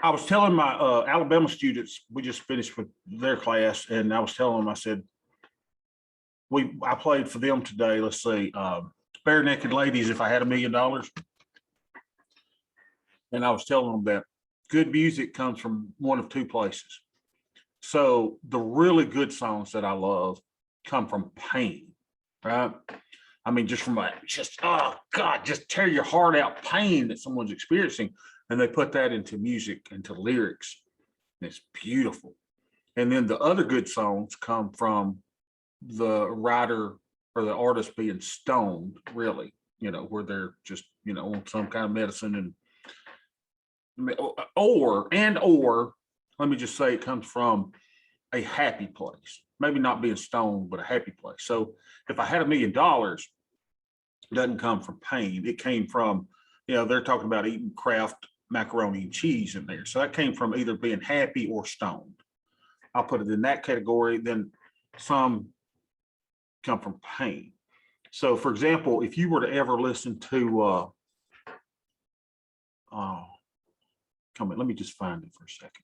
I was telling my Alabama students, we just finished with their class, and I was telling them, I said, I played for them today. Let's see, Bare Naked Ladies, If I Had $1 Million. And I was telling them that good music comes from one of two places. So the really good songs that I love come from pain, right? I mean, just from oh God, just tear your heart out pain that someone's experiencing. And they put that into music, into lyrics. And it's beautiful. And then the other good songs come from the writer or the artist being stoned, really, where they're just, on some kind of medicine or let me just say it comes from a happy place, maybe not being stoned, but a happy place. So if I had $1 million, it doesn't come from pain. It came from, they're talking about eating Kraft macaroni and cheese in there. So that came from either being happy or stoned. I'll put it in that category. Then some come from pain. So for example, if you were to ever listen to, let me just find it for a second.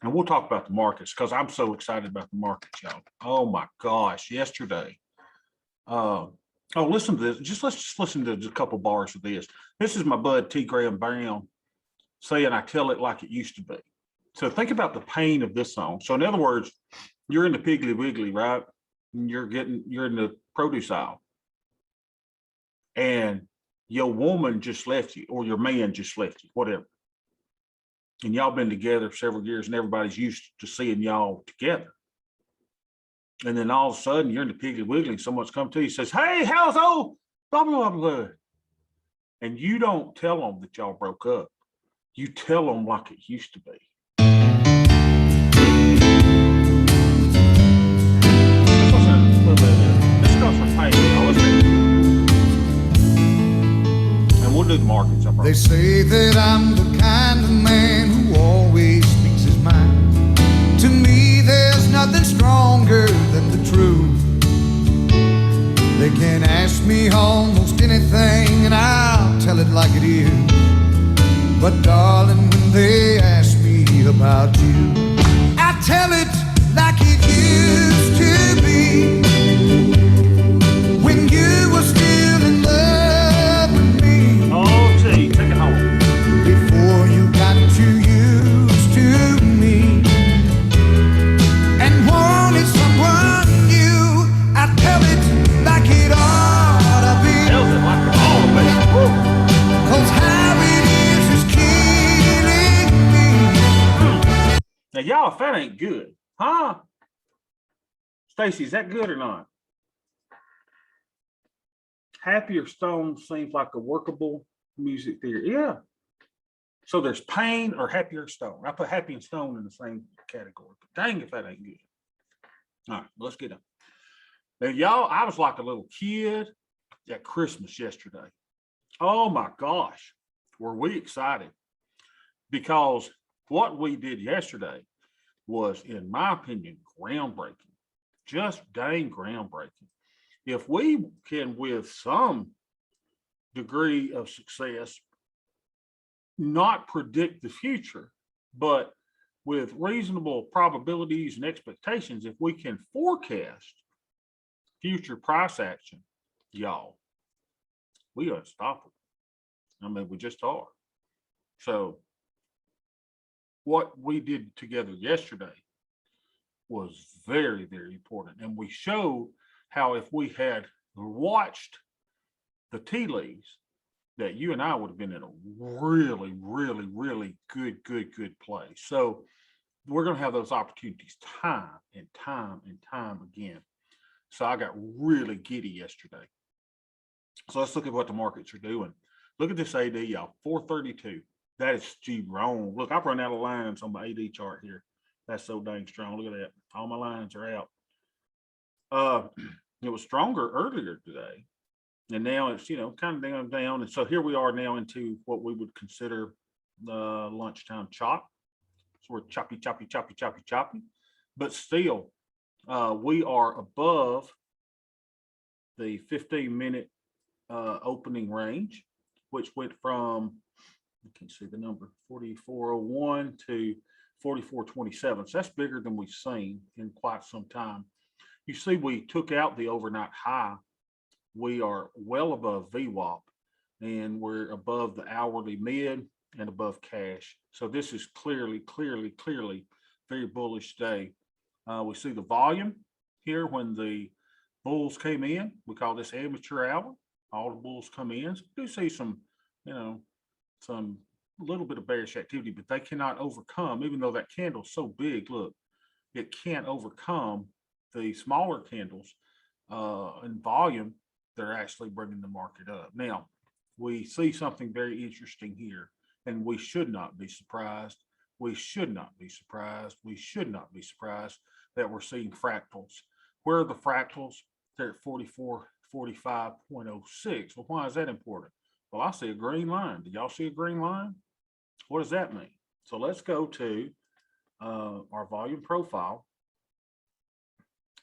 And we'll talk about the markets because I'm so excited about the markets, y'all. Oh my gosh, yesterday. Listen to this. Let's just listen to a couple bars of this. This is my bud T. Graham Brown saying, "I tell it like it used to be." So think about the pain of this song. So in other words, you're in the Piggly Wiggly, right? And you're in the produce aisle. And your woman just left you, or your man just left you, whatever. And y'all been together for several years and everybody's used to seeing y'all together. And then all of a sudden you're in the Piggly Wiggly and someone's come to you and says, "Hey, how's old blah, blah, blah, blah." And you don't tell them that y'all broke up. You tell them like it used to be. This goes for pain. And we'll do the markets. They say that I'm the kind of man who always speaks his mind. To me, there's nothing stronger than the truth. They can ask me almost anything and I'll tell it like it is. But darling, when they ask me about you, I tell it like it used to be. When you were still in love with me. Oh, gee, take it home. Before you got too used to me and wanted someone new, I tell it like it ought to be. Tells it like it ought to be. Woo. 'Cause how it is killing me. Now, y'all, if that ain't good, huh? Stacy, is that good or not? Happy or stoned seems like a workable music theory. Yeah. So there's pain or happy or stoned. I put happy and stoned in the same category. But dang if that ain't good. All right, let's get on. Now, y'all, I was like a little kid at Christmas yesterday. Oh my gosh, were we excited? Because what we did yesterday was, in my opinion, groundbreaking. Just dang groundbreaking. If we can, with some degree of success, not predict the future, but with reasonable probabilities and expectations, if we can forecast future price action, y'all, we are unstoppable. I mean, we just are. So what we did together yesterday was very, very important. And we showed how if we had watched the tea leaves, that you and I would have been in a really, really, really good place. So we're going to have those opportunities time and time and time again. So I got really giddy yesterday. So let's look at what the markets are doing. Look at this AD, y'all, 432. That is wrong. Look, I've run out of lines on my AD chart here. That's so dang strong. Look at that. All my lines are out. It was stronger earlier today. And now it's, kind of down. And so here we are now into what we would consider the lunchtime chop. So we're choppy. But still, we are above the 15-minute opening range, which went from I can't see the number, 4401 to 4427. So that's bigger than we've seen in quite some time. You see, we took out the overnight high. We are well above VWAP, and we're above the hourly mid and above cash. So this is clearly very bullish day. We see the volume here when the bulls came in. We call this amateur hour. All the bulls come in. So we do see some, some little bit of bearish activity, but they cannot overcome, even though that candle's so big, look, it can't overcome the smaller candles in volume. They're actually bringing the market up. Now, we see something very interesting here, and we should not be surprised. We should not be surprised. We should not be surprised that we're seeing fractals. Where are the fractals? They're at 4445.06. Well, why is that important? Well, I see a green line. Do y'all see a green line? What does that mean? So let's go to our volume profile.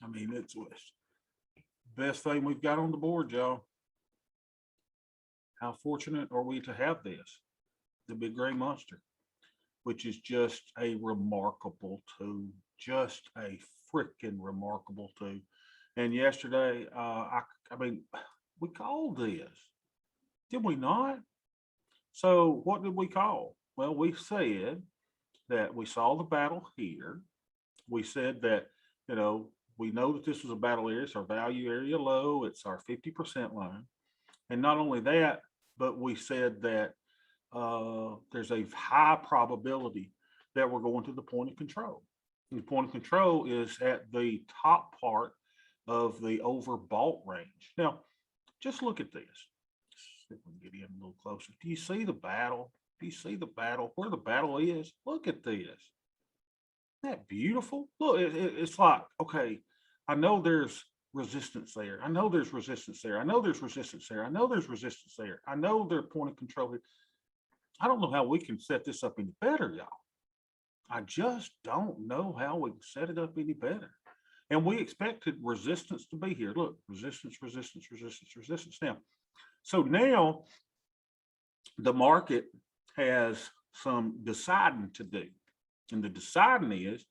I mean, it's the best thing we've got on the board, y'all. How fortunate are we to have this? The big gray monster, which is just a remarkable tool, just a freaking remarkable tool. And yesterday, I mean, we called this, did we not? So what did we call? Well, we said that we saw the battle here. We said that, we know that this was a battle area. It's our value area low. It's our 50% line. And not only that, but we said that there's a high probability that we're going to the point of control. And the point of control is at the top part of the overbought range. Now, just look at this. See if we can get in a little closer. Do you see the battle? Do you see the battle? Where the battle is? Look at this. Isn't that beautiful? Look, it's like, okay, I know there's resistance there. I know there's resistance there. I know there's resistance there. I know there's resistance there. I know their point of control here. I don't know how we can set this up any better, y'all. I just don't know how we can set it up any better. And we expected resistance to be here. Look, resistance, resistance, resistance, resistance. Now, so now the market has some deciding to do. And the deciding is,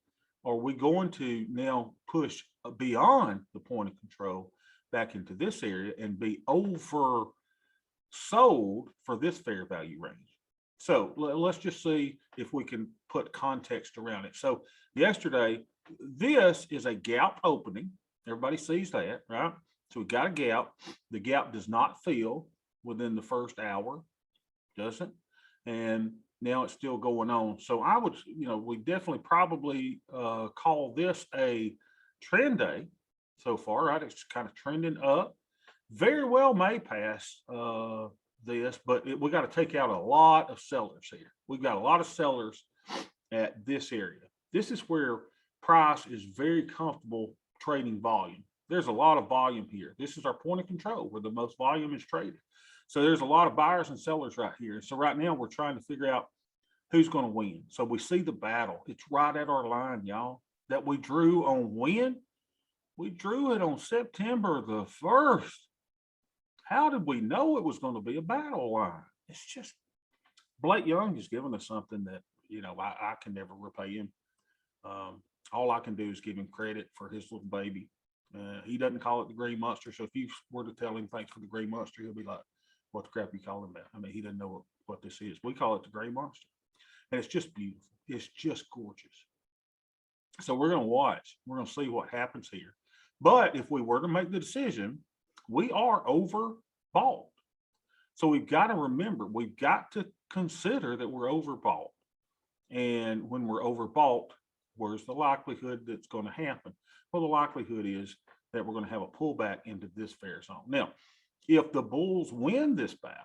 are we going to now push beyond the point of control back into this area and be oversold for this fair value range? So let's just see if we can put context around it. So yesterday, this is a gap opening. Everybody sees that, right? So we got a gap. The gap does not fill within the first hour, doesn't? And now it's still going on. So I would, we definitely probably call this a trend day so far, right? It's kind of trending up. Very well may pass this, but we got to take out a lot of sellers here. We've got a lot of sellers at this area. This is where price is very comfortable trading volume. There's a lot of volume here. This is our point of control where the most volume is traded. So there's a lot of buyers and sellers right here. So right now we're trying to figure out who's going to win. So we see the battle. It's right at our line, y'all, that we drew on when? We drew it on September the 1st. How did we know it was going to be a battle line? It's just, Blake Young has given us something that, I can never repay him. All I can do is give him credit for his little baby. He doesn't call it the Green Monster. So if you were to tell him thanks for the Green Monster, he'll be like, what the crap you call him that? I mean, he doesn't know what this is. We call it the Gray Monster. And it's just beautiful. It's just gorgeous. So we're going to watch. We're going to see what happens here. But if we were to make the decision, we are overbought. So we've got to remember, we've got to consider that we're overbought. And when we're overbought, where's the likelihood that's going to happen? Well, the likelihood is that we're going to have a pullback into this fair zone. Now, if the bulls win this battle,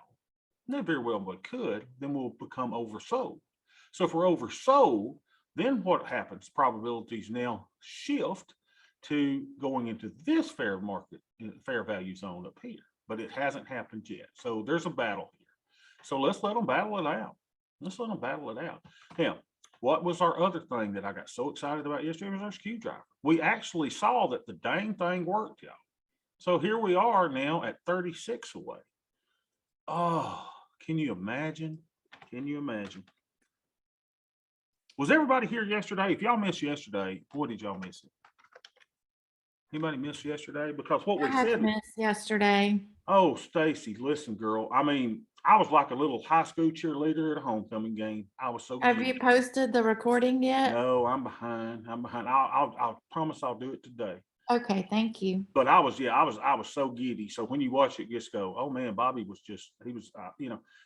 they very well could, then we'll become oversold. So if we're oversold, then what happens? Probabilities now shift to going into this fair value zone up here, but it hasn't happened yet. So there's a battle here. So let's let them battle it out. Let's let them battle it out. Now, what was our other thing that I got so excited about yesterday was our skew driver. We actually saw that the dang thing worked, y'all. So here we are now at 36 away. Oh, can you imagine? Can you imagine? Was everybody here yesterday? If y'all missed yesterday, boy, did y'all miss it. Anybody miss yesterday? Because what we I had said, missed yesterday. oh, Stacy, listen, girl. I mean, I was like a little high school cheerleader at a homecoming game. I was so Have you giddy. posted the recording yet? No, I'm behind. I'm behind. I'll promise I'll do it today. Okay, thank you. But I was so giddy. So when you watch it, just go, oh man, Bobby was just, he was,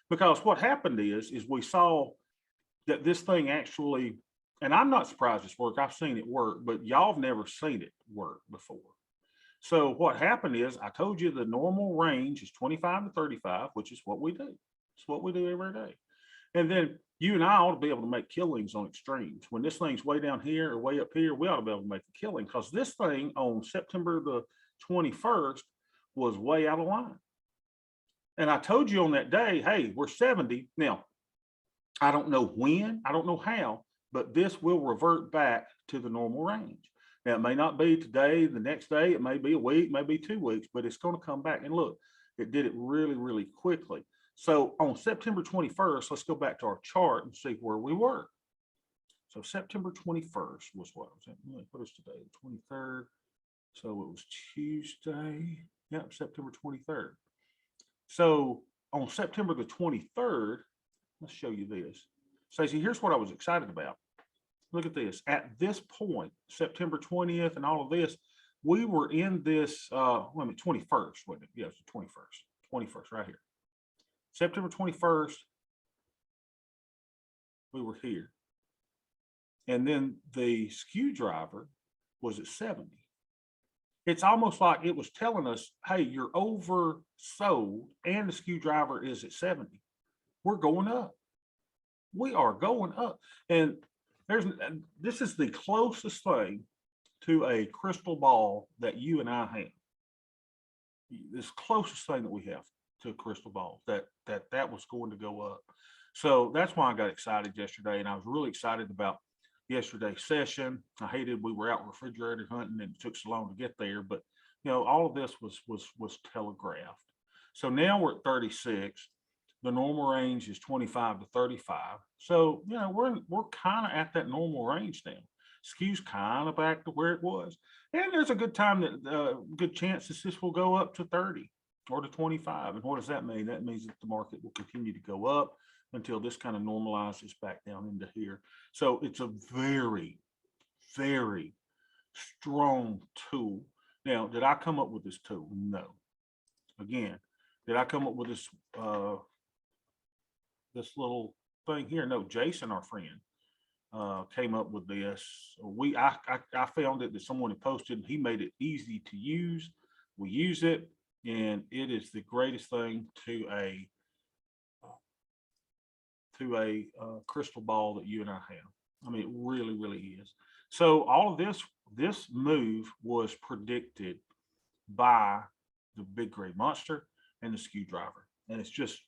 because what happened is we saw that this thing actually, and I'm not surprised it's worked. I've seen it work, but y'all have never seen it work before. So what happened is I told you the normal range is 25 to 35, which is what we do. It's what we do every day. And then you and I ought to be able to make killings on extremes. When this thing's way down here or way up here, we ought to be able to make a killing, because this thing on September the 21st was way out of line. And I told you on that day, hey, we're 70. Now, I don't know when, I don't know how, but this will revert back to the normal range. Now, it may not be today, the next day, it may be a week, maybe 2 weeks, but it's going to come back. And look, it did it really, really quickly. So on September 21st, let's go back to our chart and see where we were. So September 21st was what was it? What is today? The 23rd. So it was Tuesday. Yep, September 23rd. So on September the 23rd, let's show you this. Stacey, here's what I was excited about. Look at this. At this point, September 20th and all of this, we were in this, 21st, wasn't it? Yes, the 21st right here. September 21st, we were here. And then the skew driver was at 70. It's almost like it was telling us, hey, you're oversold and the skew driver is at 70. We're going up. We are going up. And this is the closest thing to a crystal ball that you and I have. This closest thing that we have to a crystal ball that was going to go up. So that's why I got excited yesterday, and I was really excited about yesterday's session. I hated we were out refrigerator hunting and it took so long to get there, but all of this was telegraphed. So now we're at 36. The normal range is 25 to 35. So we're kind of at that normal range now. Skew's kind of back to where it was, and there's a good time that good chance that this will go up to 30 or to 25. And what does that mean? That means that the market will continue to go up until this kind of normalizes back down into here. So it's a very, very strong tool. Now, did I come up with this tool? No. Again, did I come up with this this little thing here? No, Jason, our friend, came up with this. I found it that someone had posted, and he made it easy to use. We use it, and it is the greatest thing to a crystal ball that you and I have. I mean, it really, really is. So all of this move was predicted by the big gray monster and the skew driver. And it's just,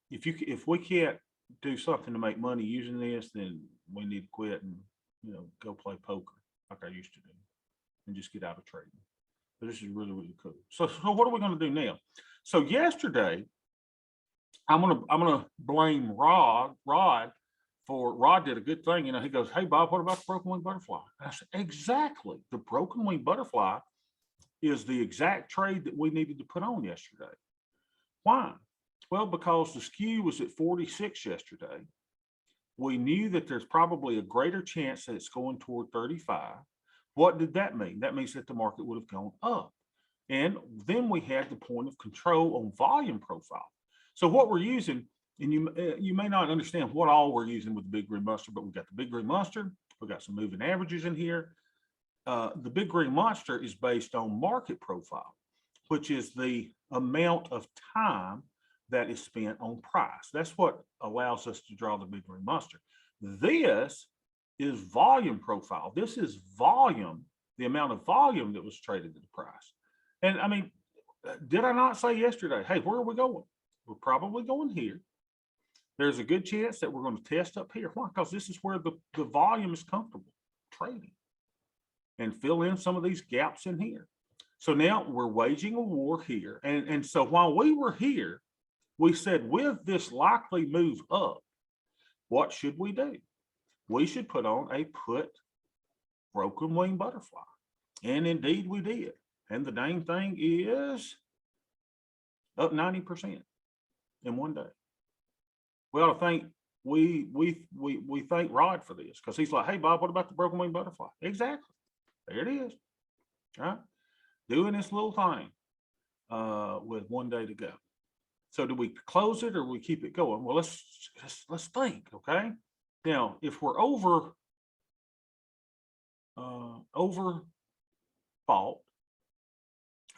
if we can't do something to make money using this, then we need to quit and go play poker like I used to do and just get out of trading. But this is really, really cool. So what are we going to do now? So yesterday, I'm gonna blame Rod for Rod did a good thing. He goes, hey Bob, what about the broken wing butterfly? And I said, exactly. The broken wing butterfly is the exact trade that we needed to put on yesterday. Why? Well, because the skew was at 46 yesterday. We knew that there's probably a greater chance that it's going toward 35. What did that mean? That means that the market would have gone up. And then we had the point of control on volume profile. So what we're using, and you may not understand what all we're using with the big green monster, but we've got the big green monster. We've got some moving averages in here. The big green monster is based on market profile, which is the amount of time that is spent on price. That's what allows us to draw the big green monster. This is volume profile. This is volume, the amount of volume that was traded at the price. And I mean, did I not say yesterday, hey, where are we going? We're probably going here. There's a good chance that we're going to test up here. Why? Because this is where the volume is comfortable trading and fill in some of these gaps in here. So now we're waging a war here. And so while we were here, we said with this likely move up, what should we do? We should put on a put broken wing butterfly. And indeed we did. And the dang thing is up 90% in one day. We ought to thank we thank Rod for this, because he's like, hey Bob, what about the broken wing butterfly? Exactly. There it is. Right? Doing this little thing with one day to go. So do we close it or we keep it going? Well, let's think, okay? Now, if we're over fault,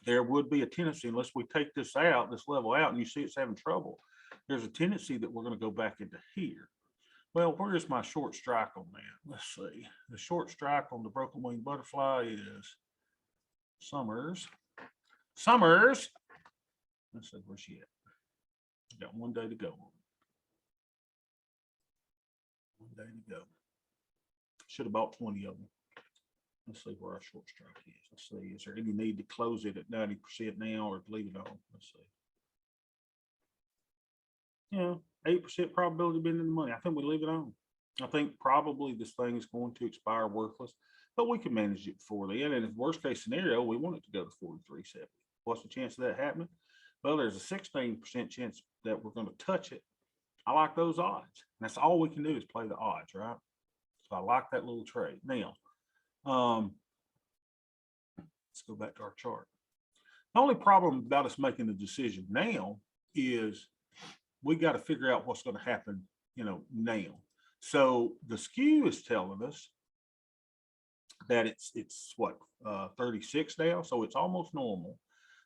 there would be a tendency, unless we take this out, this level out, and you see it's having trouble, there's a tendency that we're going to go back into here. Well, where's my short strike on that? Let's see. The short strike on the broken wing butterfly is Summers. Let's see, where's she at? Got one day to go. One day to go. Should have bought 20 of them. Let's see where our short strike is. Let's see. Is there any need to close it at 90% now or leave it on? Let's see. Yeah, 8% probability of being in the money. I think we leave it on. I think probably this thing is going to expire worthless, but we can manage it before then. And in the worst case scenario, we want it to go to 43.70. What's the chance of that happening? Well, there's a 16% chance that we're going to touch it. I like those odds. That's all we can do is play the odds, right? So I like that little trade. Now, let's go back to our chart. The only problem about us making the decision now is we got to figure out what's going to happen, now. So the skew is telling us that it's what, 36 now, so it's almost normal.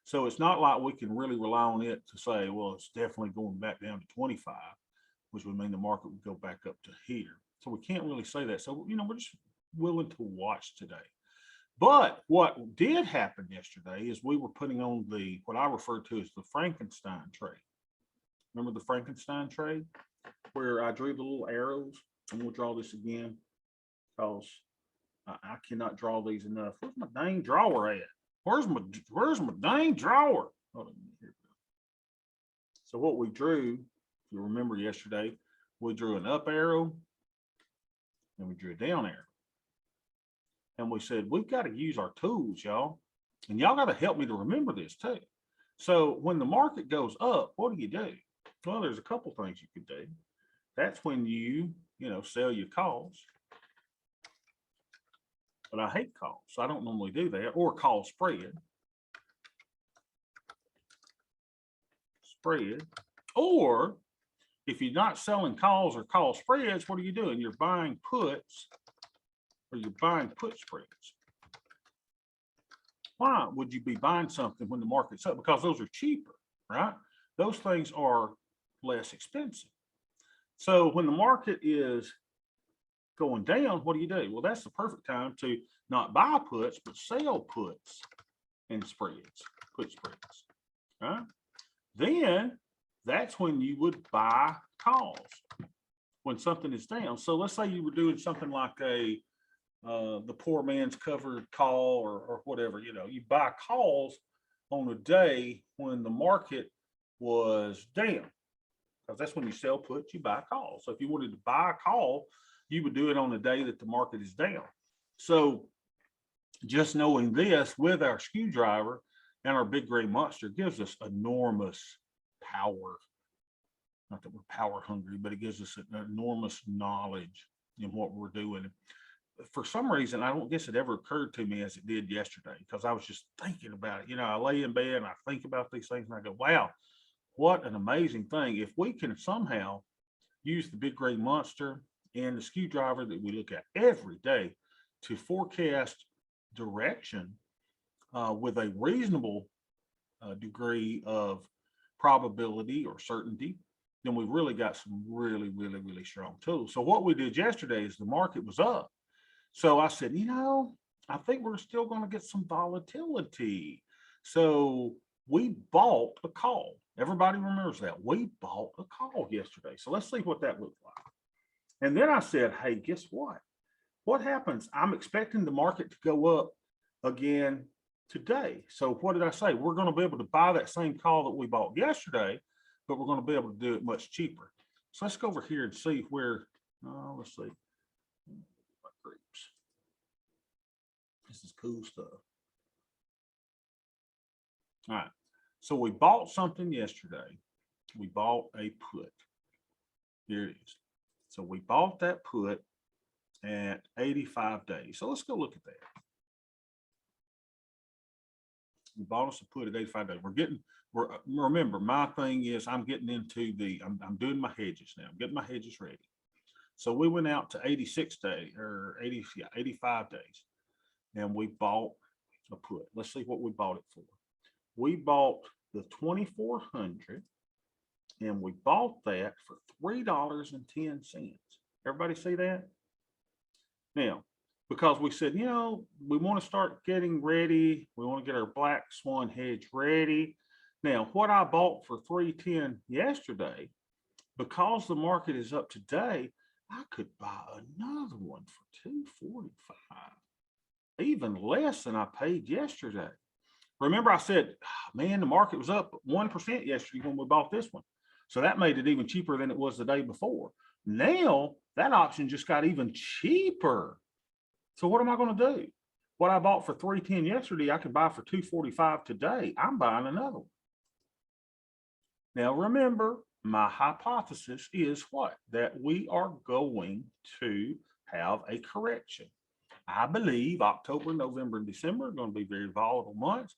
So it's not like we can really rely on it to say, well, it's definitely going back down to 25, which would mean the market would go back up to here. So we can't really say that. So, we're just willing to watch today. But what did happen yesterday is we were putting on what I refer to as the Frankenstein trade. Remember the Frankenstein trade where I drew the little arrows? And we'll draw this again because I cannot draw these enough. Where's my dang drawer at? Where's my dang drawer? Hold on, here we go. So what we drew, if you remember yesterday, we drew an up arrow and we drew a down arrow. And we said, we've got to use our tools, y'all. And y'all got to help me to remember this too. So when the market goes up, what do? Well, there's a couple things you could do. That's when you sell your calls. But I hate calls, so I don't normally do that, or call spread. Or if you're not selling calls or call spreads, what are you doing? You're buying puts, or you're buying put spreads. Why would you be buying something when the market's up? Because those are cheaper, right? Those things are less expensive. So when the market is going down, what do? Well, that's the perfect time to not buy puts, but sell puts and spreads, put spreads, right? Then that's when you would buy calls when something is down. So let's say you were doing something like the poor man's covered call or whatever, you buy calls on a day when the market was down, because that's when you sell puts, you buy calls. So if you wanted to buy a call, you would do it on the day that the market is down. So just knowing this with our screwdriver and our big gray monster gives us enormous power. Not that we're power hungry, but it gives us an enormous knowledge in what we're doing. For some reason, I don't guess it ever occurred to me as it did yesterday, because I was just thinking about it. I lay in bed and I think about these things and I go, wow, what an amazing thing. If we can somehow use the big gray monster and the screwdriver that we look at every day to forecast direction with a reasonable degree of probability or certainty, then we've really got some really, really, really strong tools. So what we did yesterday is the market was up. So I said, I think we're still going to get some volatility. So we bought a call. Everybody remembers that. We bought a call yesterday. So let's see what that looked like. And then I said, hey, guess what? What happens? I'm expecting the market to go up again today. So what did I say? We're going to be able to buy that same call that we bought yesterday, but we're going to be able to do it much cheaper. So let's go over here and see where, let's see. My groups. This is cool stuff. All right. So we bought something yesterday. We bought a put. Here it is. So we bought that put at 85 days. So let's go look at that. We bought us a put at 85 days. Remember, my thing is I'm getting into I'm doing my hedges now. I'm getting my hedges ready. So we went out to 86 days or 85 days and we bought a put. Let's see what we bought it for. We bought the 2400 and we bought that for $3.10. Everybody see that? Now, because we said, we want to start getting ready. We want to get our Black Swan hedge ready. Now, what I bought for $3.10 yesterday, because the market is up today, I could buy another one for $2.45, even less than I paid yesterday. Remember, I said, man, the market was up 1% yesterday when we bought this one. So that made it even cheaper than it was the day before. Now, that option just got even cheaper. So what am I going to do? What I bought for $3.10 yesterday, I could buy for $2.45 today. I'm buying another one. Now, remember, my hypothesis is what? That we are going to have a correction. I believe October, November, and December are going to be very volatile months.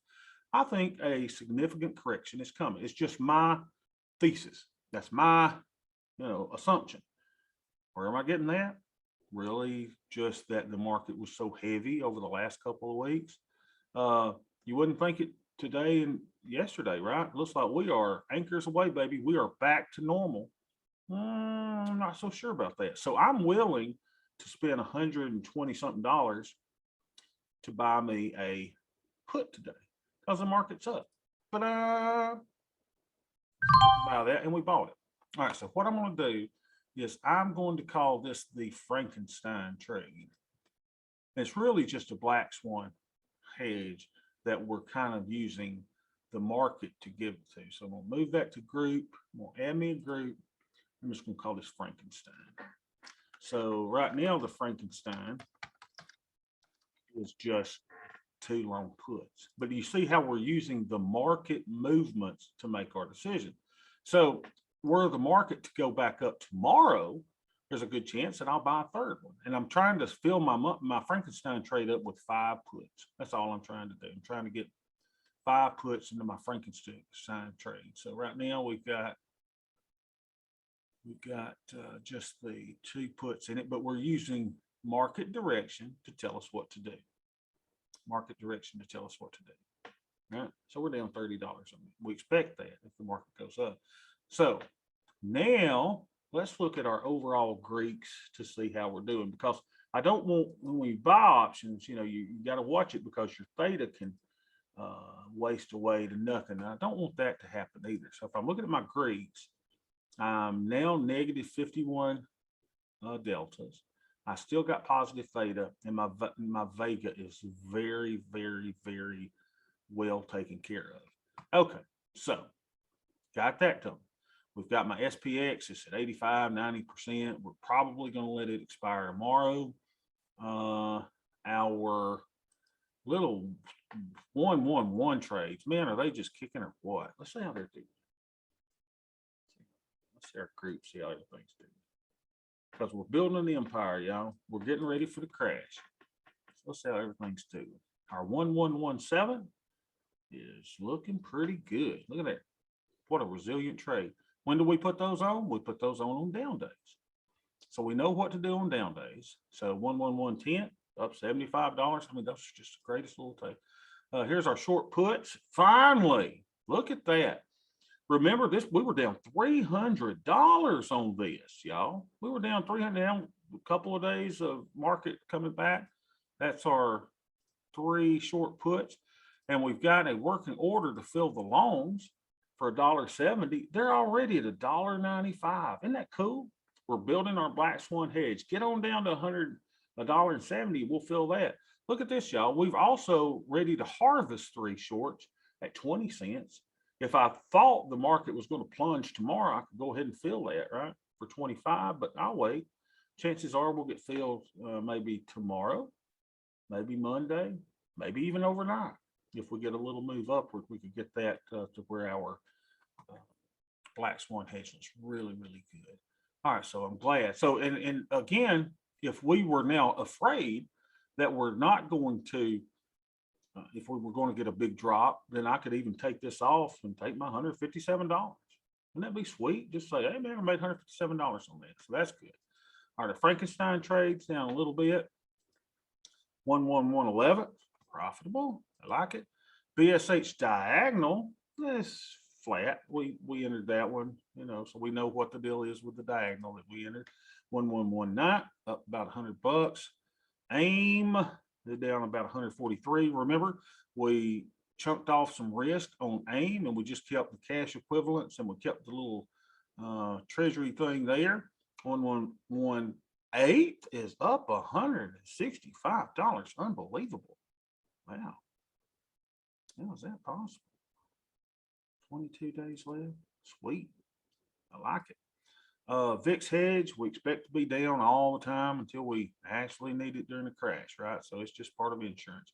I think a significant correction is coming. It's just my thesis. That's my, assumption. Where am I getting that? Really just that the market was so heavy over the last couple of weeks. You wouldn't think it today and yesterday, right? Looks like we are anchors away, baby. We are back to normal. I'm not so sure about that. So I'm willing to spend $120 something to buy me a put today because the market's up. But buy that, and we bought it. All right, so what I'm going to do is I'm going to call this the Frankenstein trade. It's really just a Black Swan hedge that we're kind of using the market to give it to. So I'm going to move that to group. I'm going to add me a group. I'm just going to call this Frankenstein. So right now the Frankenstein is just 2 long puts. But you see how we're using the market movements to make our decision. So were the market to go back up tomorrow, there's a good chance that I'll buy a third one. And I'm trying to fill my Frankenstein trade up with 5 puts. That's all I'm trying to do. I'm trying to get 5 puts into my Frankenstein trade. So right now we've got just the 2 puts in it, but we're using market direction to tell us what to do. Market direction to tell us what to do. All right, so we're down $30. We expect that if the market goes up. So now let's look at our overall Greeks to see how we're doing, because I don't want, when we buy options, you got to watch it because your theta can waste away to nothing. And I don't want that to happen either. So if I'm looking at my Greeks, I'm now negative 51 deltas. I still got positive theta, and my Vega is very, very, very well taken care of. Okay, so got that done. We've got my SPX, it's at 85, 90%. We're probably going to let it expire tomorrow. Our little 1-1-1 trades, man, are they just kicking or what? Let's see how they're doing. Let's see our group, see how everything's doing. Because we're building an empire, y'all. We're getting ready for the crash. So let's see how everything's doing. Our 1-1-1-7 is looking pretty good. Look at that. What a resilient trade. When do we put those on? We put those on down days. So we know what to do on down days. So 1-1-1-10 up $75. I mean, that's just the greatest little take. Here's our short puts. Finally, look at that. Remember this, we were down $300 on this, y'all. We were down $300 now, a couple of days of market coming back. That's our 3 short puts. And we've got a working order to fill the longs for $1.70. They're already at $1.95. Isn't that cool? We're building our Black Swan hedge. Get on down to $1.70. We'll fill that. Look at this, y'all. We've also ready to harvest 3 shorts at 20 cents. if I thought the market was going to plunge tomorrow, I could go ahead and fill that, right? For 25, but I'll wait. Chances are we'll get filled maybe tomorrow, maybe Monday, maybe even overnight. If we get a little move upward, we could get that to where our Black Swan hedge is really, really good. All right, so I'm glad. So, and again, if we were now afraid that we're not going to, if we were going to get a big drop, then I could even take this off and take my $157. Wouldn't that be sweet? Just say, hey man, I made $157 on that. So that's good. All right, the Frankenstein trades down a little bit. 111, profitable. I like it. BSH diagonal is flat. We entered that one, you know, so we know what the deal is with the diagonal that we entered. 1119, up about $100. AIM, they're down about 143. Remember, we chunked off some risk on AIM and we just kept the cash equivalents and we kept the little treasury thing there. 1118 is up $165. Unbelievable. Wow. How is that possible? 22 days left. Sweet. I like it. VIX hedge, we expect to be down all the time until we actually need it during the crash, right? So it's just part of insurance.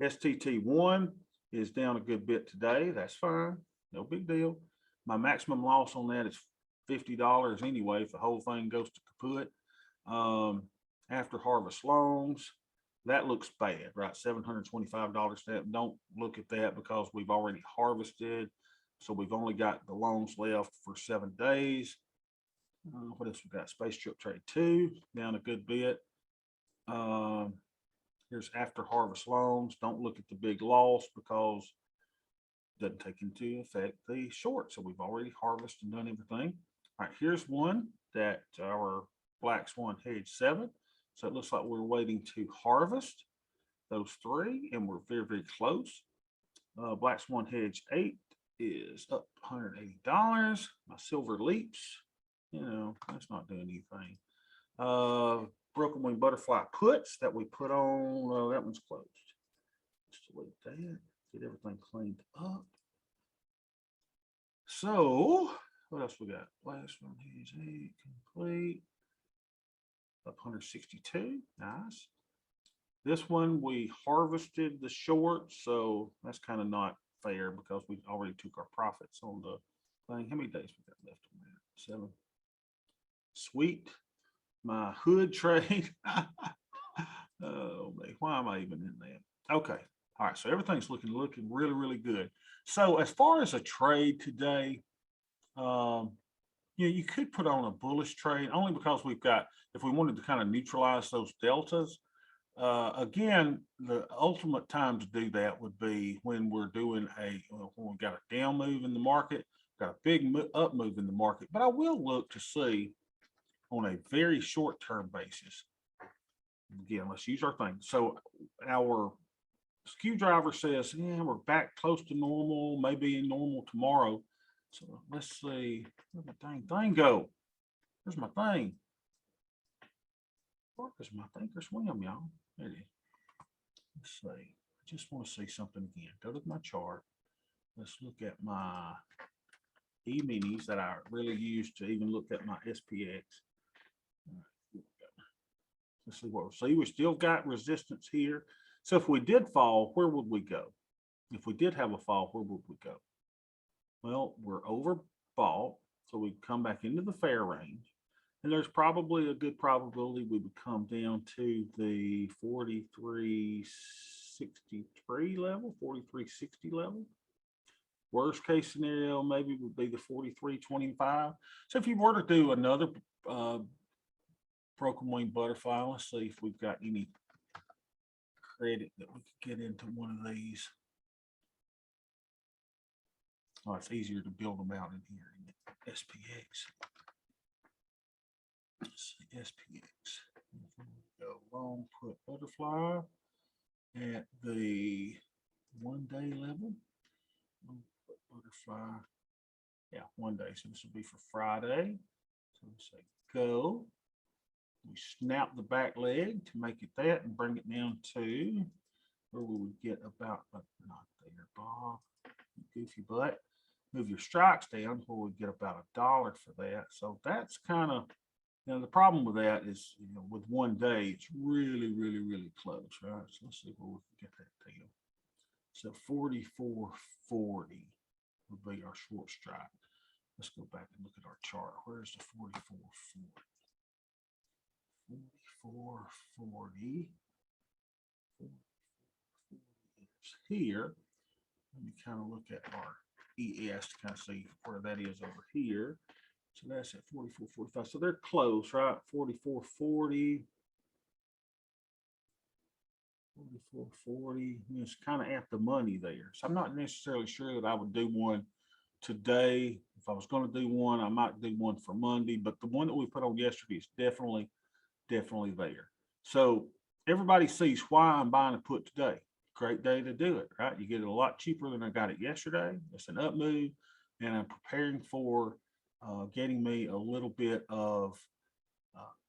STT1 is down a good bit today. That's fine. No big deal. My maximum loss on that is $50 anyway if the whole thing goes to kaput. After harvest loans, that looks bad, right? $725. Don't look at that because we've already harvested. So we've only got the loans left for 7 days. What else we got? Space Trip Trade 2 down a good bit. Here's after harvest loans. Don't look at the big loss because it doesn't take into effect the short. So we've already harvested and done everything. All right, here's one that our Black Swan hedge 7. So it looks like we're waiting to harvest those 3 and we're very, very close. Black Swan hedge 8 is up $180. My silver leaps, you know, that's not doing anything. Broken wing butterfly puts that we put on, that one's closed. Just delete that, get everything cleaned up. So what else we got? Last one is 8 complete. Up 162, nice. This one we harvested the short, so that's kind of not fair because we already took our profits on the thing. How many days we got left on that? 7. Sweet. My hood trade. Oh man, why am I even in that? Okay. All right. So everything's looking really, really good. So as far as a trade today, you could put on a bullish trade only because we've got, if we wanted to kind of neutralize those deltas. Again, the ultimate time to do that would be when we're doing when we've got a down move in the market, got a big up move in the market. But I will look to see on a very short-term basis. Again, let's use our thing. So our skew driver says, yeah, we're back close to normal, maybe normal tomorrow. So let's see, where'd my dang thing go? Where's my thing? Where is my thinker swim, y'all? There it is. Let's see. I just want to see something again. Go to my chart. Let's look at my E-minis that I really use to even look at my SPX. Let's see what we'll see. We still got resistance here. So if we did fall, where would we go? If we did have a fall, where would we go? Well, we're overbought, so we come back into the fair range. And there's probably a good probability we would come down to the 43.63 level, 43.60 level. Worst case scenario maybe would be the 43.25. So if you were to do another broken wing butterfly, let's see if we've got any credit that we could get into one of these. Oh, it's easier to build them out in here in the SPX. Let's see, SPX. Go long put butterfly at the 1 day level. Long put butterfly. Yeah, 1 day. So this will be for Friday. So we say go. We snap the back leg to make it that and bring it down to where we would get about, not there, Bob, goofy butt. move your strikes down where we get about $1 for that. So that's kind of, the problem with that is, with one day, it's really, really, really close, right? So let's see where we can get that deal. So 44.40 would be our short strike. Let's go back and look at our chart. Where's the 44.40? 44.40 is here. Let me kind of look at our ES to kind of see where that is over here. So that's at 44.45. So they're close, right? 44.40. 44.40. It's kind of at the money there. So I'm not necessarily sure that I would do one today. If I was going to do one, I might do one for Monday, but the one that we put on yesterday is definitely there. So everybody sees why I'm buying a put today. Great day to do it, right? You get it a lot cheaper than I got it yesterday. It's an up move, and I'm preparing for getting me a little bit of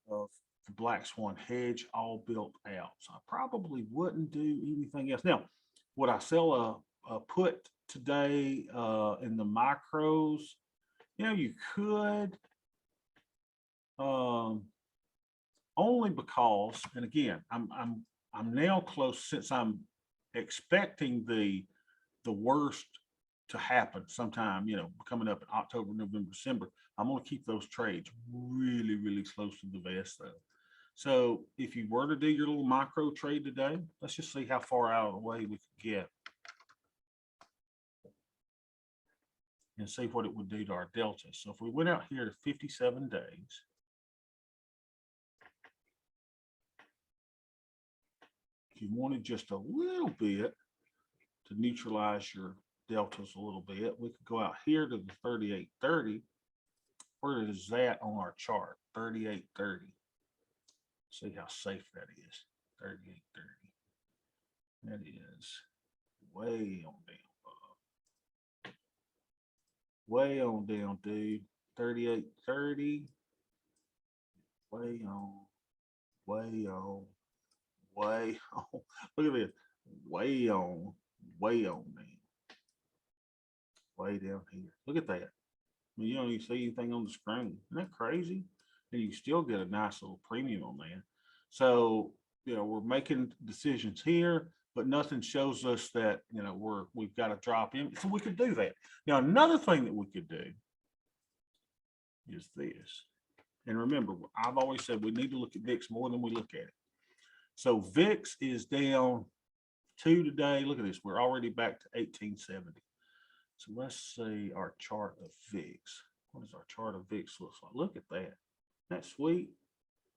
the Black Swan hedge all built out. So I probably wouldn't do anything else. Now, would I sell a put today in the micros? You could, only because, and again, I'm now close, since I'm expecting the worst to happen sometime, coming up in October, November, December. I'm going to keep those trades really, really close to the vest though. So if you were to do your little micro trade today, let's just see how far out of the way we could get and see what it would do to our delta. So if we went out here to 57 days, if you wanted just a little bit to neutralize your deltas a little bit, we could go out here to the 38.30. Where is that on our chart? 38.30. See how safe that is. 38.30. That is way on down. Way on down, dude. 38.30. Way on. Way on. Way on. Look at this. Way on. Way on down. Way down here. Look at that. You don't even see anything on the screen. Isn't that crazy? And you still get a nice little premium on that. So, we're making decisions here, but nothing shows us that, we've got to drop in. So we could do that. Now, another thing that we could do is this. And remember, I've always said we need to look at VIX more than we look at it. So VIX is down 2 today. Look at this. We're already back to 1870. So let's see our chart of VIX. What does our chart of VIX look like? Look at that. That's sweet.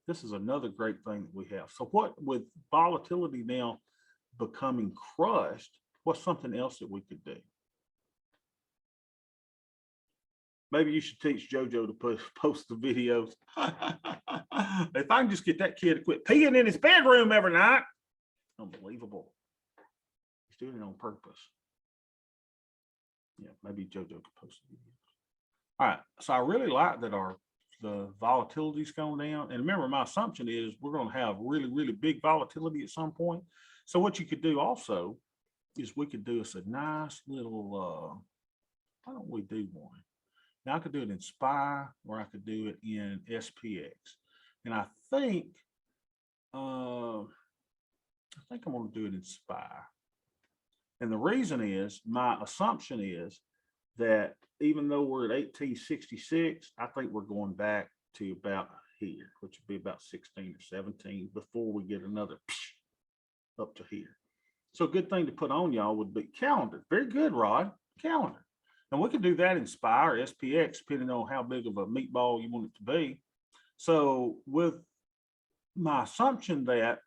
This is another great thing that we have. So what, with volatility now becoming crushed, what's something else that we could do? Maybe you should teach JoJo to post the videos. If I can just get that kid to quit peeing in his bedroom every night. Unbelievable. He's doing it on purpose. Yeah, maybe JoJo could post the videos. All right, so I really like that the volatility's gone down. And remember, my assumption is we're going to have really, really big volatility at some point. So what you could do also is we could do us a nice little, why don't we do one? Now I could do it in SPY, or I could do it in SPX. And I think I'm going to do it in SPY. And the reason is, my assumption is that even though we're at 1866, I think we're going back to about here, which would be about 16 or 17 before we get another up to here. So a good thing to put on y'all would be calendar. Very good, Rod. Calendar. And we could do that in SPY or SPX, depending on how big of a meatball you want it to be. So with my assumption that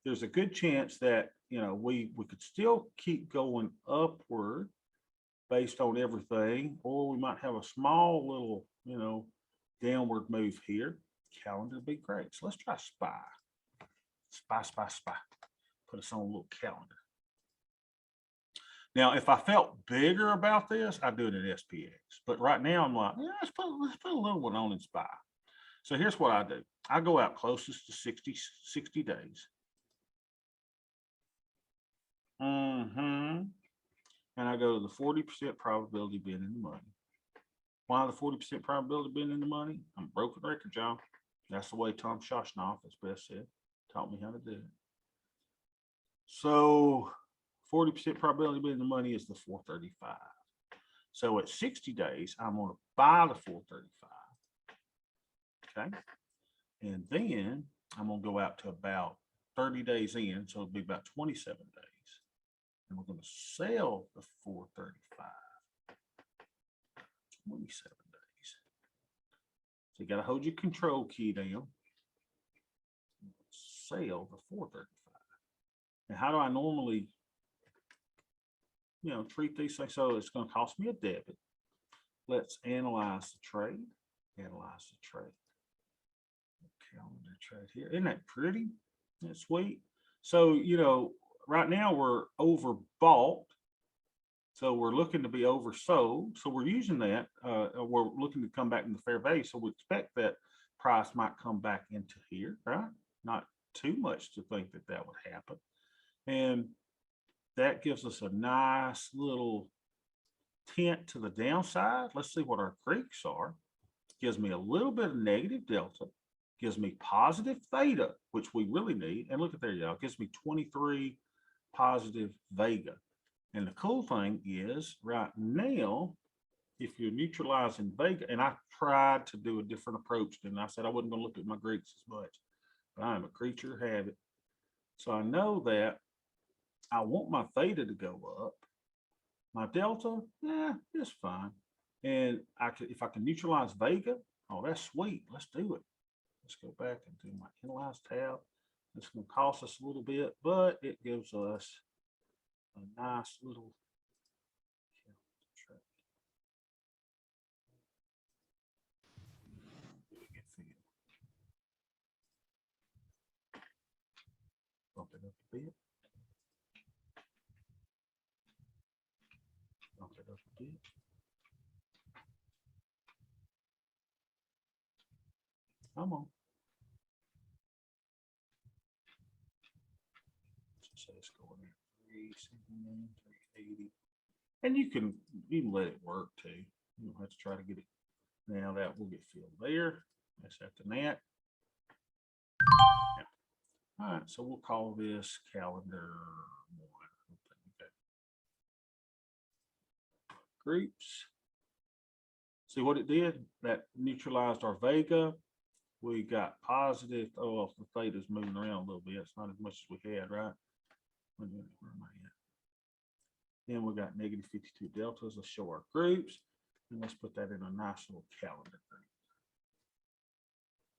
there's a good chance that, we could still keep going upward based on everything, or we might have a small little, downward move here. Calendar would be great. So let's try SPY. SPY. Put us on a little calendar. Now, if I felt bigger about this, I'd do it in SPX. But right now I'm like, yeah, let's put a little one on in SPY. So here's what I do. I go out closest to 60 days. and I go to the 40% probability of being in the money. Why the 40% probability of being in the money? I'm a broken record, John. That's the way Tom Shoshnoff, as best said, taught me how to do it. So 40% probability of being in the money is the 435. So at 60 days, I'm going to buy the 435. Okay. And then I'm going to go out to about 30 days in. So it'll be about 27 days. And we're going to sell the 435. 27 days. So you got to hold your control key down. Sell the 435. And how do I normally, treat these things? So it's going to cost me a debit. Let's analyze the trade. Analyze the trade. Calendar trade here. Isn't that pretty? That's sweet. So, right now we're overbought. So we're looking to be oversold. So we're using that. We're looking to come back into fair value. So we expect that price might come back into here, right? Not too much to think that that would happen. And that gives us a nice little tint to the downside. Let's see what our Greeks are. Gives me a little bit of negative delta. Gives me positive theta, which we really need. And look at there, y'all. Gives me 23 positive vega. And the cool thing is right now, if you're neutralizing vega, and I tried to do a different approach than I said I wasn't going to look at my Greeks as much, but I'm a creature of habit. So I know that I want my theta to go up. My delta, it's fine. And if I can neutralize vega, oh, that's sweet. Let's do it. Let's go back and do my analyze tab. It's going to cost us a little bit, but it gives us a nice little trade. Bump it up a bit. Bump it up a bit. Come on. So it's going at 379, 380. And you can let it work too. You don't have to try to get it. Now that will get filled there. That's after that. Yeah. All right, so we'll call this calendar 1. Okay. Groups. See what it did? That neutralized our vega. We got positive. Oh, the theta's moving around a little bit. It's not as much as we had, right? Where am I at? Then we got negative 52 deltas. Let's show our groups. And let's put that in a nice little calendar group.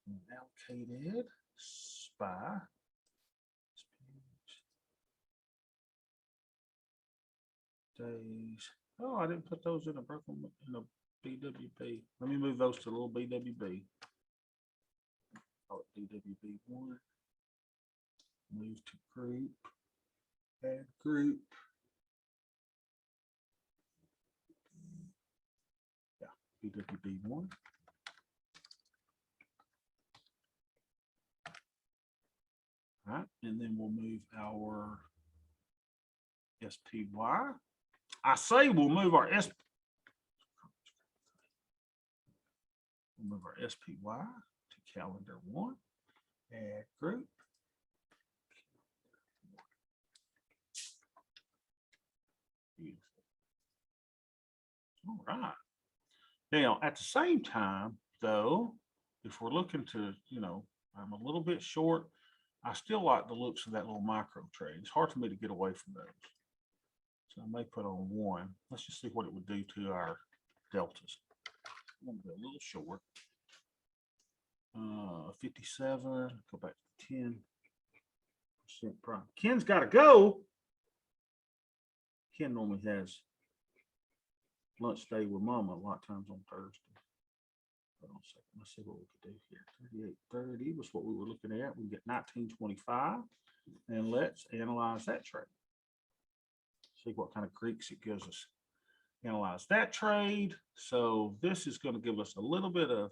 And allocated SPY. Days. Oh, I didn't put those in a BWB. Let me move those to a little BWB. Call it BWB1. Move to group. Add group. Yeah, BWB1. All right, and then we'll move our SPY. I say we'll move our SPY to calendar 1. Add group. Beautiful. All right. Now, at the same time, though, if we're looking to, I'm a little bit short. I still like the looks of that little micro trade. It's hard for me to get away from those. So I may put on 1. Let's just see what it would do to our deltas. I'm going to go a little short. 57, go back to 10% prime. Ken's got to go. Ken normally has lunch day with Mama a lot of times on Thursday. Hold on a second. Let's see what we could do here. 38.30 was what we were looking at. We get 19.25, and let's analyze that trade. See what kind of Greeks it gives us. Analyze that trade. So this is going to give us a little bit of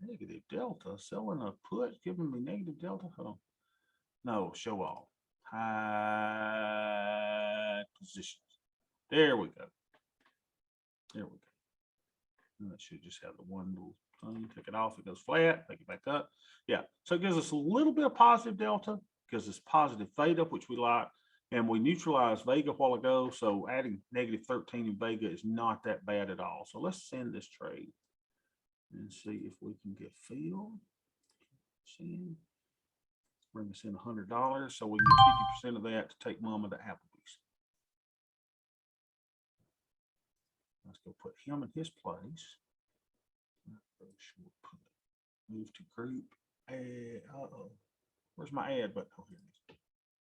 negative delta. Selling a put, giving me negative delta. Hold on. No, show all. High positions. There we go. There we go. And that should just have the one little thing. Take it off. It goes flat. Take it back up. Yeah. So it gives us a little bit of positive delta because it's positive theta, which we like. And we neutralized Vega a while ago. So adding negative 13 in Vega is not that bad at all. So let's send this trade and see if we can get filled. Send. Bring us in $100. So we get 50% of that to take Mama to Applebee's. Let's go put him in his place. Move to group. Uh-oh. Where's my ad button? Oh, here it is.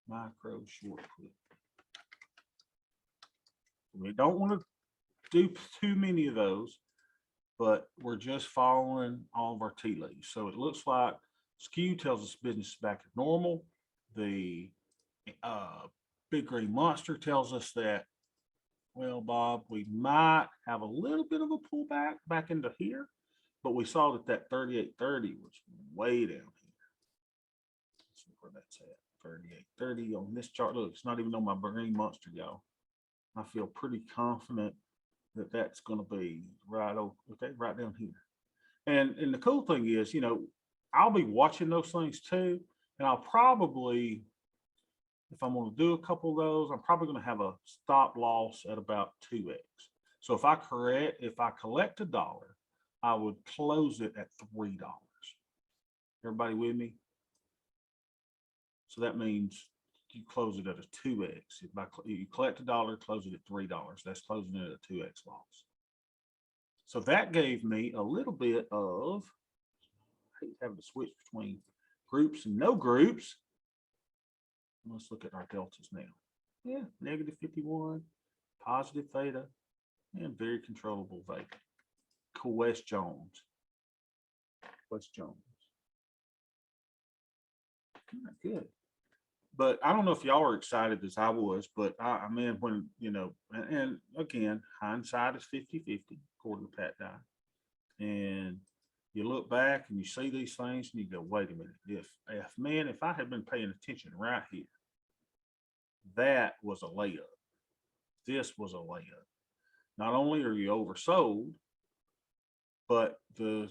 Micro short put. We don't want to do too many of those, but we're just following all of our tea leaves. So it looks like skew tells us business is back at normal. The big green monster tells us that, well, Bob, we might have a little bit of a pullback back into here, but we saw that 38.30 was way down here. Let's see where that's at. 38.30 on this chart. Look, it's not even on my green monster, y'all. I feel pretty confident that that's going to be right over, okay, right down here. And the cool thing is, you know, I'll be watching those things too, and I'll probably, if I'm going to do a couple of those, I'm probably going to have a stop loss at about 2x. So if I collect $1, I would close it at $3. Everybody with me? So that means you close it at a 2x. If you collect $1, close it at $3. That's closing it at a 2x loss. So that gave me a little bit of, I hate having to switch between groups and no groups. Let's look at our deltas now. Yeah, negative 51, positive theta, and very controllable Vega. Cool. West Jones. Good. But I don't know if y'all are excited as I was, but I mean, when, you know, and again, hindsight is 50-50, according to Pat Dye. And you look back and you see these things and you go, wait a minute, if I had been paying attention right here, that was a layup. This was a layup. Not only are you oversold, but the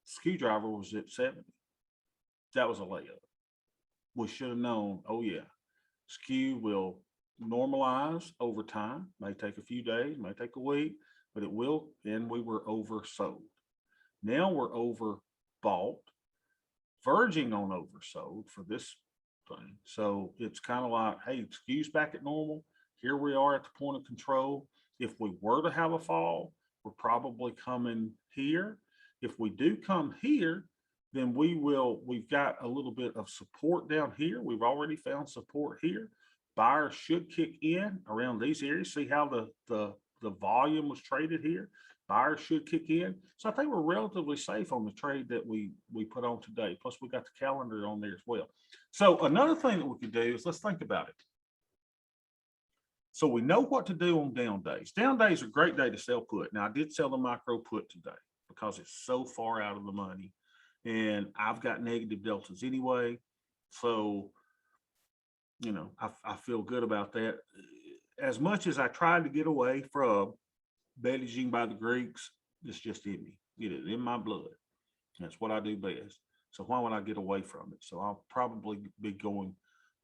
screwdriver was at 70. That was a layup. We should have known, oh yeah, skew will normalize over time. May take a few days, may take a week, but it will. And we were oversold. Now we're overbought, verging on oversold for this thing. So it's kind of like, hey, skew's back at normal. Here we are at the point of control. If we were to have a fall, we're probably coming here. If we do come here, then we've got a little bit of support down here. We've already found support here. Buyers should kick in around these areas. See how the volume was traded here. Buyers should kick in. So I think we're relatively safe on the trade that we put on today. Plus we got the calendar on there as well. So another thing that we could do is let's think about it. So we know what to do on down days. Down days are a great day to sell put. Now I did sell the micro put today because it's so far out of the money. And I've got negative deltas anyway. So, you know, I feel good about that. As much as I tried to get away from managing by the Greeks, it's just in me. It is in my blood. That's what I do best. So why would I get away from it? So I'll probably be going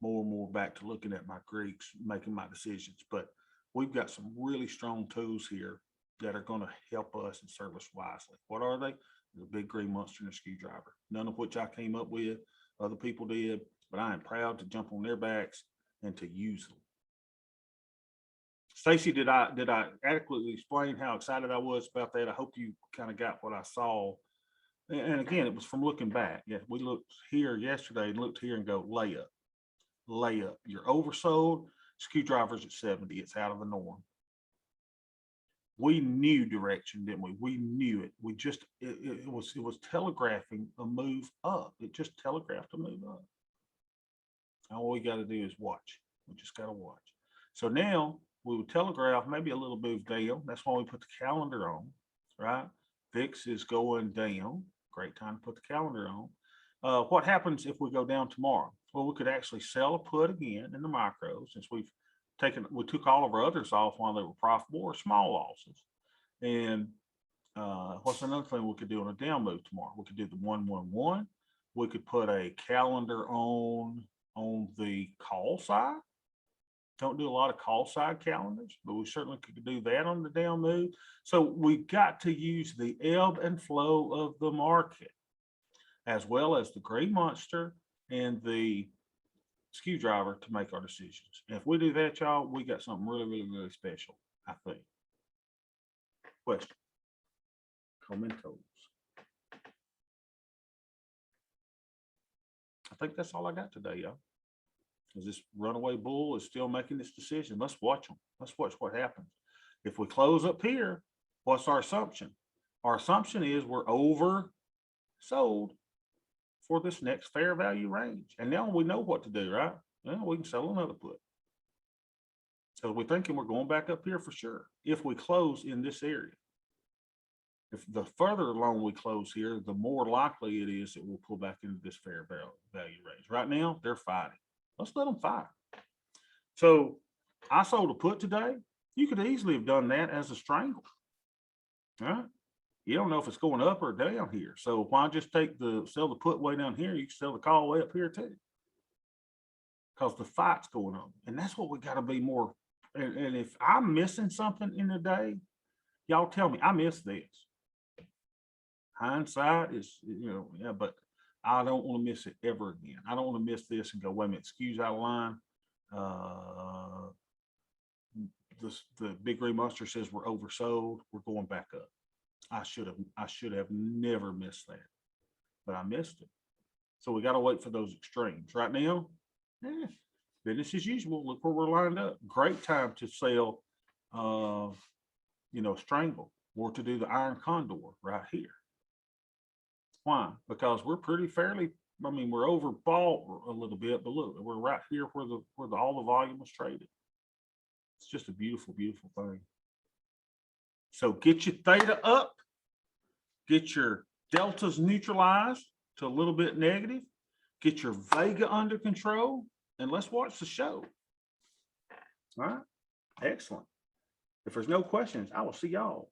more and more back to looking at my Greeks, making my decisions. But we've got some really strong tools here that are going to help us and serve us wisely. What are they? The big green monster and a screwdriver, none of which I came up with, other people did, but I am proud to jump on their backs and to use them. Stacy, did I adequately explain how excited I was about that? I hope you kind of got what I saw. And again, it was from looking back. Yeah, we looked here yesterday and looked here and go layup. You're oversold. Screwdriver's at 70. It's out of the norm. We knew direction, didn't we? We knew it. We just, it was telegraphing a move up. It just telegraphed a move up. All we got to do is watch. We just got to watch. So now we would telegraph maybe a little move down. That's why we put the calendar on, right? VIX is going down. Great time to put the calendar on. What happens if we go down tomorrow? Well, we could actually sell a put again in the micro since we've we took all of our others off while they were profitable or small losses. And what's another thing we could do on a down move tomorrow? We could do the 111. We could put a calendar on the call side. Don't do a lot of call side calendars, but we certainly could do that on the down move. So we got to use the ebb and flow of the market, as well as the Green Monster and the screwdriver to make our decisions. And if we do that, y'all, we got something really, really, really special, I think. Question. Commentos. I think that's all I got today, y'all. Because this runaway bull is still making this decision. Let's watch them. Let's watch what happens. If we close up here, what's our assumption? Our assumption is we're oversold for this next fair value range. And now we know what to do, right? Well, we can sell another put. So we're thinking we're going back up here for sure. If we close in this area. If the further along we close here, the more likely it is that we'll pull back into this fair value range. Right now, they're fighting. Let's let them fight. So I sold a put today. You could easily have done that as a strangle. All right. You don't know if it's going up or down here. So why just sell the put way down here? You can sell the call way up here too. Because the fight's going on. And that's what we got to be more. And if I'm missing something in the day, y'all tell me I missed this. Hindsight is, yeah, but I don't want to miss it ever again. I don't want to miss this and go, wait a minute, excuse out of line. The Big Green Monster says we're oversold. We're going back up. I should have never missed that, but I missed it. So we got to wait for those extremes. Right now, business as usual. Look where we're lined up. Great time to sell, strangle or to do the iron condor right here. Why? Because we're pretty fairly, we're overbought a little bit, but look, we're right here where all the volume was traded. It's just a beautiful, beautiful thing. So get your theta up, get your deltas neutralized to a little bit negative, get your vega under control, and let's watch the show. All right. Excellent. If there's no questions, I will see y'all